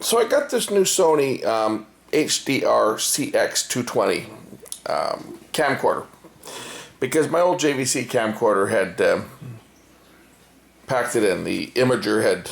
So I got this new Sony HDR CX220 camcorder because my old JVC camcorder had packed it in. The imager had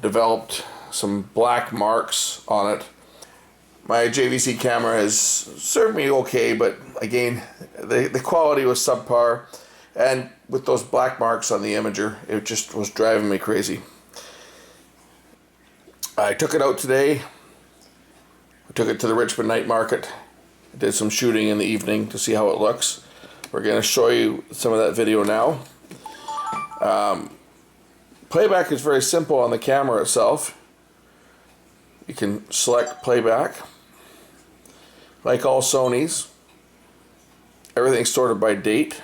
developed some black marks on it. My JVC camera has served me okay, but again, the quality was subpar, and with those black marks on the imager, it just was driving me crazy. I took it out today. I took it to the Richmond night market. I did some shooting in the evening to see how it looks. We're going to show you some of that video now. Playback is very simple on the camera itself. You can select playback. Like all Sonys, everything's sorted by date.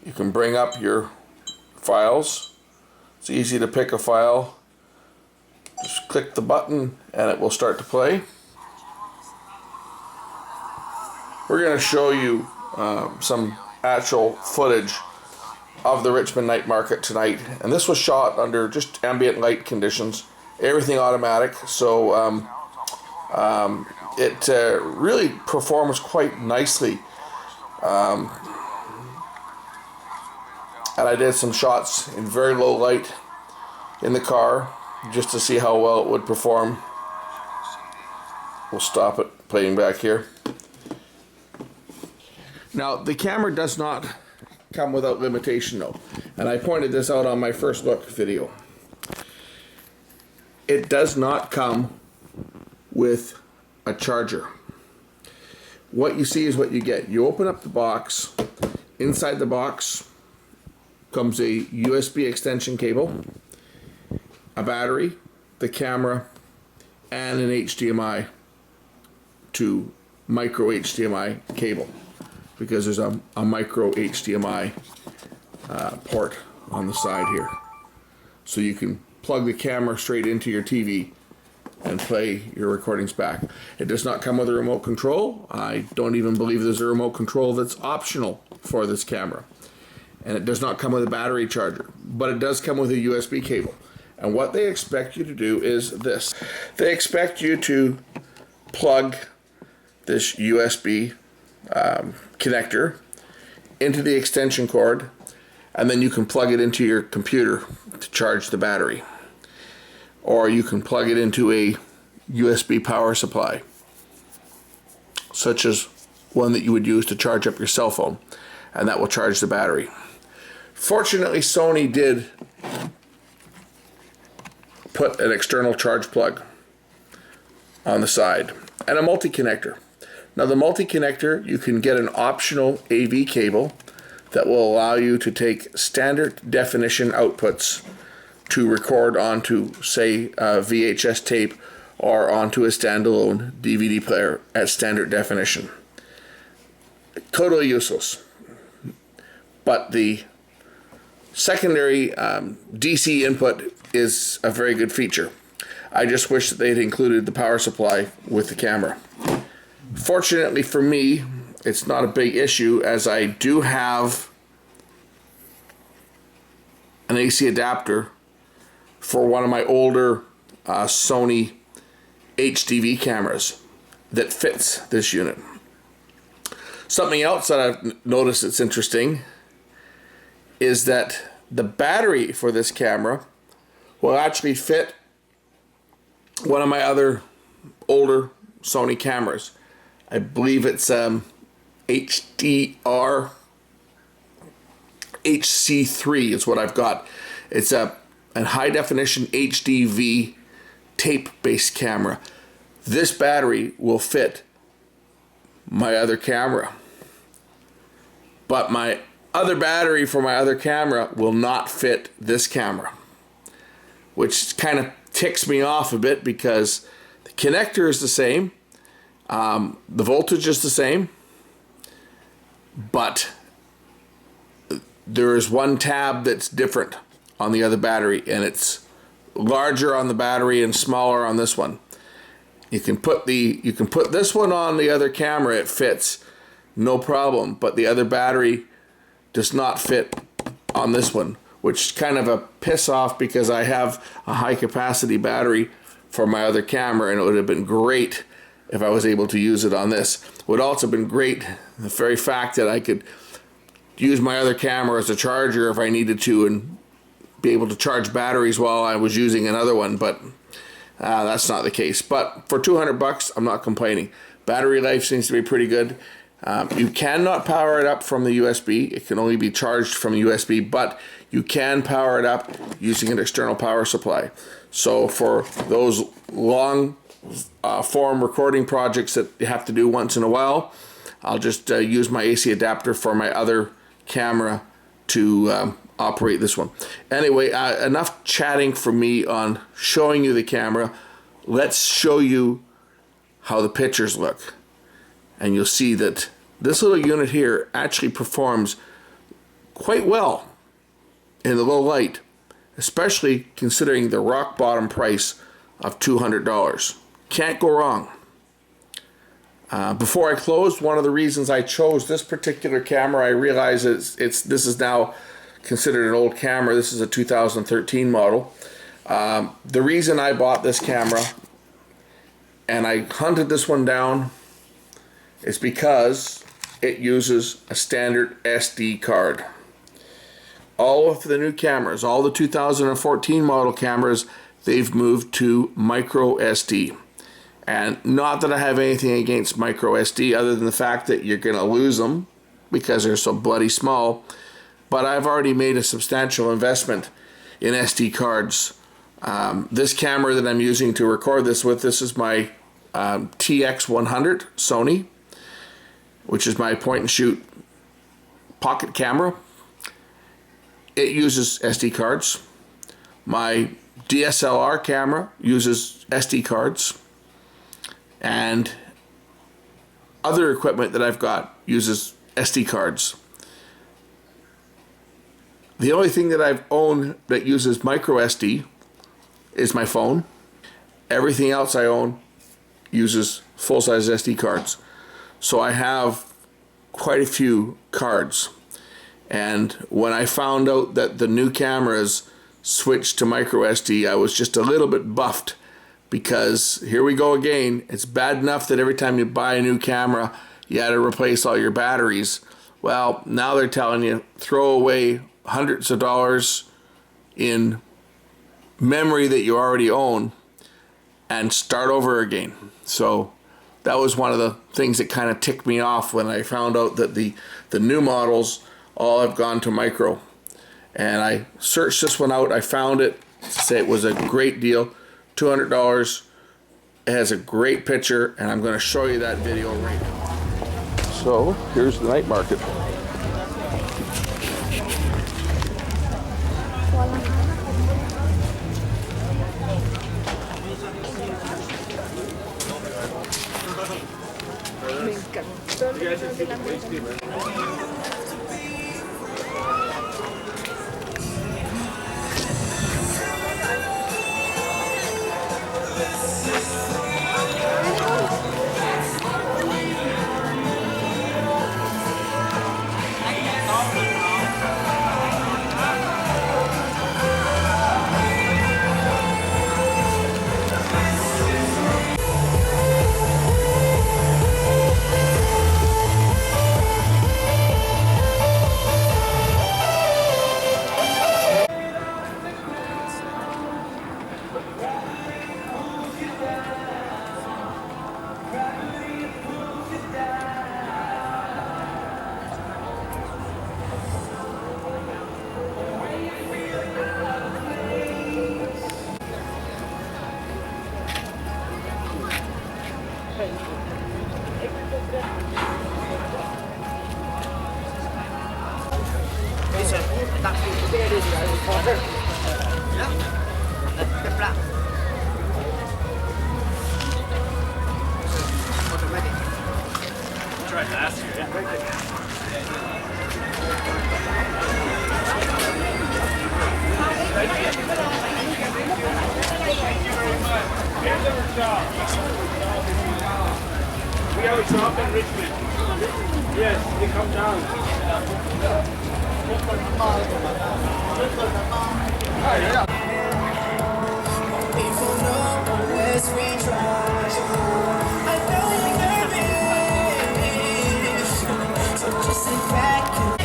You can bring up your files. It's easy to pick a file. Just click the button and it will start to play. We're going to show you some actual footage of the Richmond night market tonight, and this was shot under just ambient light conditions, everything automatic, so it really performs quite nicely. And I did some shots in very low light in the car just to see how well it would perform. We'll stop it playing back here. Now, the camera does not come without limitation though, and I pointed this out on my first look video. It does not come with a charger. What you see is what you get. You open up the box. Inside the box comes a USB extension cable, a battery, the camera, and an HDMI to micro HDMI cable, because there's a micro HDMI port on the side here. So you can plug the camera straight into your TV and play your recordings back. It does not come with a remote control. I don't even believe there's a remote control that's optional for this camera. And it does not come with a battery charger, but it does come with a USB cable. And what they expect you to do is this. They expect you to plug this USB connector into the extension cord, and then you can plug it into your computer to charge the battery. Or you can plug it into a USB power supply, such as one that you would use to charge up your cell phone, and that will charge the battery. Fortunately, Sony did put an external charge plug on the side and a multi-connector. Now, the multi-connector, you can get an optional AV cable that will allow you to take standard definition outputs to record onto, say, a VHS tape or onto a standalone DVD player at standard definition. Totally useless. But the secondary DC input is a very good feature. I just wish that they'd included the power supply with the camera. Fortunately for me, it's not a big issue, as I do have an AC adapter for one of my older Sony HDV cameras that fits this unit. Something else that I've noticed that's interesting is that the battery for this camera will actually fit one of my other older Sony cameras. I believe it's HDR HC3 is what I've got. It's a high definition HDV tape-based camera. This battery will fit my other camera, but my other battery for my other camera will not fit this camera, which kind of ticks me off a bit, because the connector is the same, the voltage is the same, but there is one tab that's different on the other battery, and it's larger on the battery and smaller on this one. You can put this one on the other camera, it fits, no problem, but the other battery does not fit on this one, which is kind of a piss off because I have a high capacity battery for my other camera, and it would have been great if I was able to use it on this. Would also have been great the very fact that I could use my other camera as a charger if I needed to and be able to charge batteries while I was using another one, but that's not the case. But for 200 bucks, I'm not complaining. Battery life seems to be pretty good. You cannot power it up from the USB. It can only be charged from USB, but you can power it up using an external power supply. So for those long form recording projects that you have to do once in a while, I'll just use my AC adapter for my other camera to operate this one. Anyway, enough chatting for me on showing you the camera. Let's show you how the pictures look. And you'll see that this little unit here actually performs quite well in the low light, especially considering the rock bottom price of $200. Can't go wrong. Before I close, one of the reasons I chose this particular camera, I realize this is now considered an old camera. This is a 2013 model. The reason I bought this camera and I hunted this one down is because it uses a standard SD card. All of the new cameras, all the 2014 model cameras, they've moved to micro SD. And not that I have anything against micro SD other than the fact that you're going to lose them because they're so bloody small. But I've already made a substantial investment in SD cards. This camera that I'm using to record this with, this is my TX100 Sony, which is my point and shoot pocket camera. It uses SD cards. My DSLR camera uses SD cards. And other equipment that I've got uses SD cards. The only thing that I've owned that uses micro SD is my phone. Everything else I own uses full-size SD cards. So I have quite a few cards. And when I found out that the new cameras switched to micro SD, I was just a little bit buffed, because here we go again. It's bad enough that every time you buy a new camera, you had to replace all your batteries. Well, now they're telling you throw away hundreds of dollars in memory that you already own and start over again. So that was one of the things that kind of ticked me off when I found out that the new models all have gone to micro. And I searched this one out. I found it. Say it was a great deal. $200. It has a great picture, and I'm going to show you that video right now. So here's the night market. Tried last year, yeah. We have a shop in Richmond. Yes, they come down. People know always we try. I know you're nervous, so just sit back and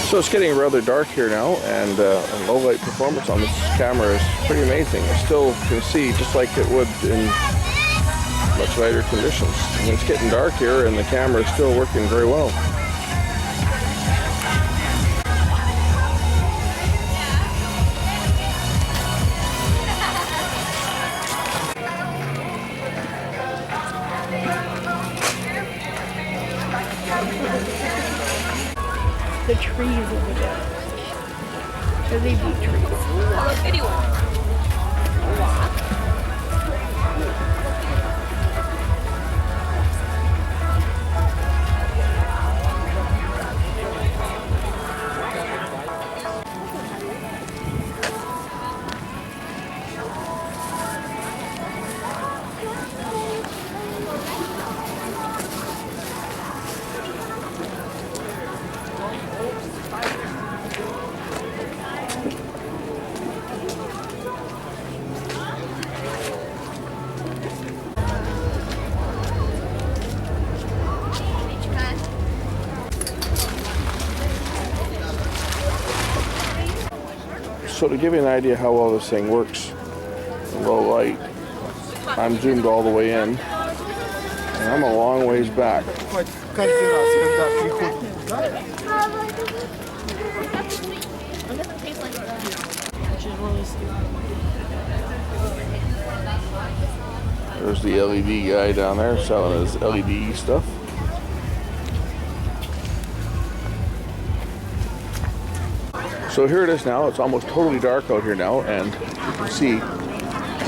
So it's getting rather dark here now, and low light performance on this camera is pretty amazing. I still can see just like it would in much lighter conditions. And it's getting dark here, and the camera is still working very well. The trees over there. Should they be trees? Anyone. So to give you an idea how well this thing works in low light, I'm zoomed all the way in, and I'm a long ways back. There's the LED guy down there selling his LED stuff. So here it is now. It's almost totally dark out here now, and you can see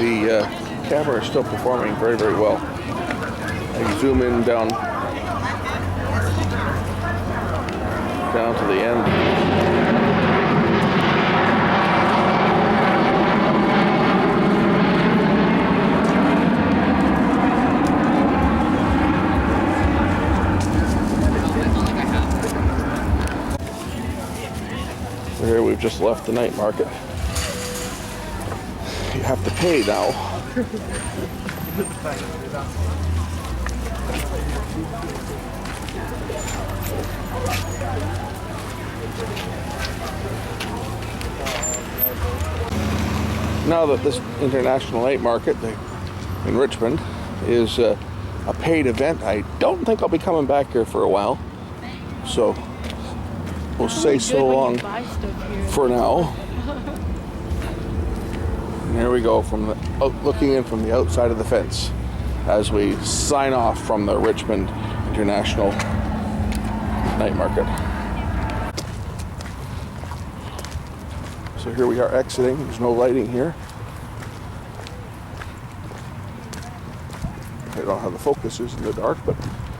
the camera is still performing very, very well. I zoom in down to the end. Here we've just left the night market. You have to pay now. Now that this international night market in Richmond is a paid event, I don't think I'll be coming back here for a while. So we'll say so long for now. And here we go from looking in from the outside of the fence as we sign off from the Richmond International Night Market. So here we are exiting. There's no lighting here. I don't know how the focus is in the dark, but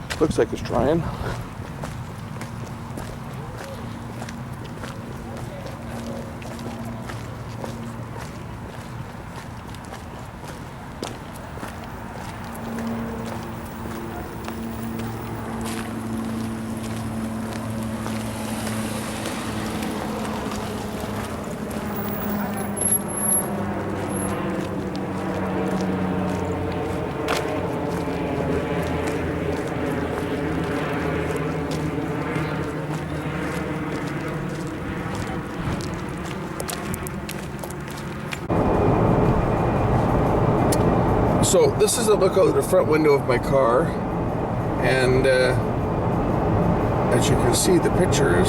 it looks like it's trying. So this is a look out the front window of my car, and as you can see, the picture is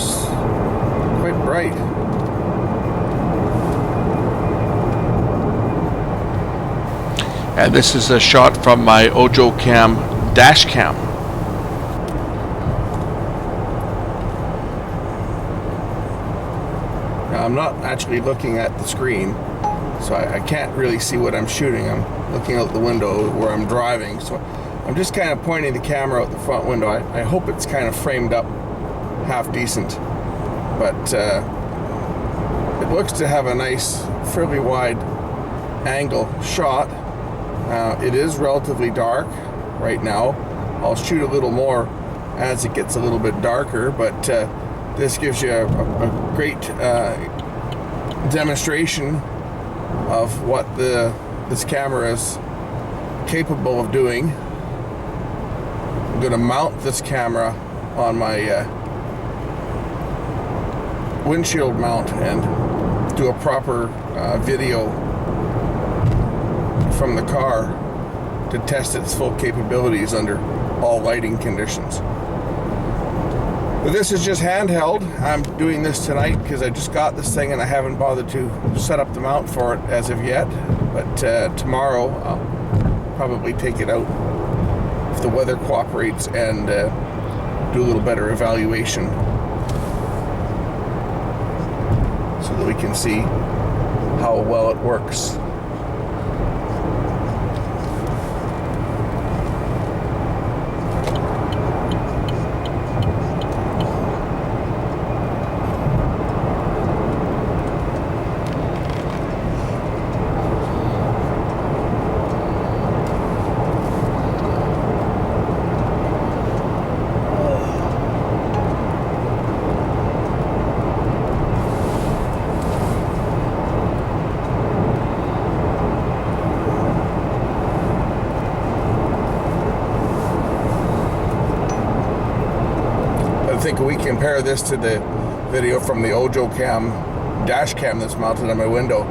quite bright. And this is a shot from my Ojo Cam dash cam. Now, I'm not actually looking at the screen, so I can't really see what I'm shooting. I'm looking out the window where I'm driving, so I'm just kind of pointing the camera out the front window. I hope it's kind of framed up half decent, but it looks to have a nice, fairly wide angle shot. It is relatively dark right now. I'll shoot a little more as it gets a little bit darker, but this gives you a great demonstration of what this camera is capable of doing. I'm going to mount this camera on my windshield mount and do a proper video from the car to test its full capabilities under all lighting conditions. But this is just handheld. I'm doing this tonight because I just got this thing and I haven't bothered to set up the mount for it as of yet. But tomorrow I'll probably take it out if the weather cooperates and do a little better evaluation so that we can see how well it works. I think we compare this to the video from the Ojo Cam dash cam that's mounted on my window.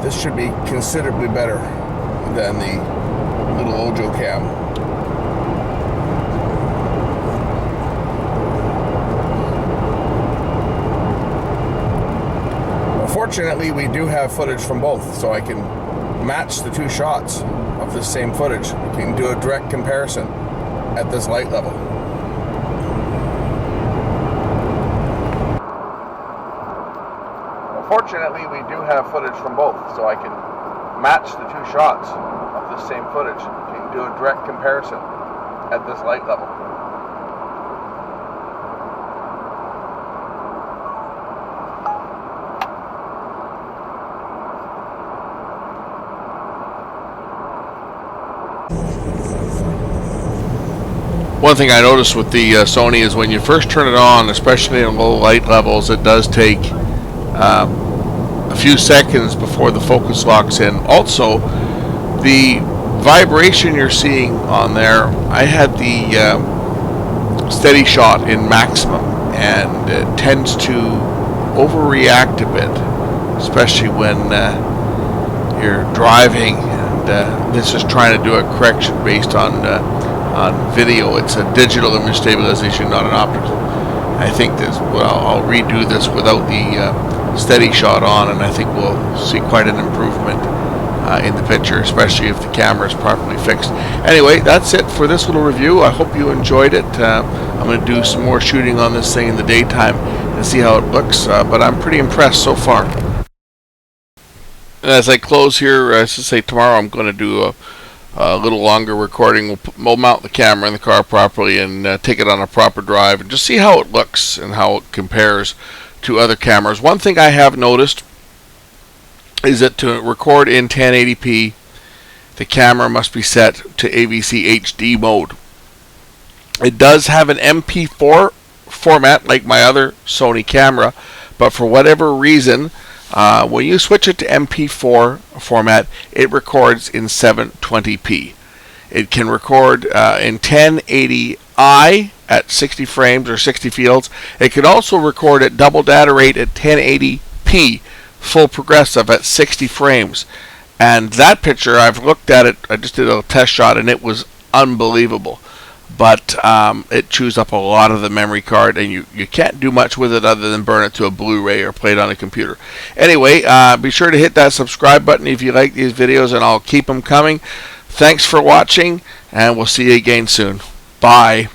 This should be considerably better than the little Ojo Cam. Fortunately, we do have footage from both, so I can match the two shots of the same footage. We can do a direct comparison at this light level. Fortunately, we do have footage from both, so I can match the two shots of the same footage. We can do a direct comparison at this light level. One thing I noticed with the Sony is when you first turn it on, especially in low light levels, it does take a few seconds before the focus locks in. Also, the vibration you're seeing on there, I had the steady shot in maximum, and it tends to overreact a bit, especially when you're driving, and this is trying to do a correction based on video. It's a digital image stabilization, not an optical. I think this, well, I'll redo this without the steady shot on, and I think we'll see quite an improvement in the picture, especially if the camera is properly fixed. Anyway, that's it for this little review. I hope you enjoyed it. I'm going to do some more shooting on this thing in the daytime and see how it looks, but I'm pretty impressed so far. And as I close here, as I say, tomorrow I'm going to do a little longer recording. We'll mount the camera in the car properly and take it on a proper drive and just see how it looks and how it compares to other cameras. One thing I have noticed is that to record in 1080p, the camera must be set to AVCHD mode. It does have an MP4 format like my other Sony camera, but for whatever reason, when you switch it to MP4 format, it records in 720p. It can record in 1080i at 60 frames or 60 fields. It can also record at double data rate at 1080p full progressive at 60 frames. And that picture, I've looked at it, I just did a test shot, and it was unbelievable. But it chews up a lot of the memory card, and you can't do much with it other than burn it to a Blu-ray or play it on a computer. Anyway, be sure to hit that subscribe button if you like these videos, and I'll keep them coming. Thanks for watching, and we'll see you again soon. Bye.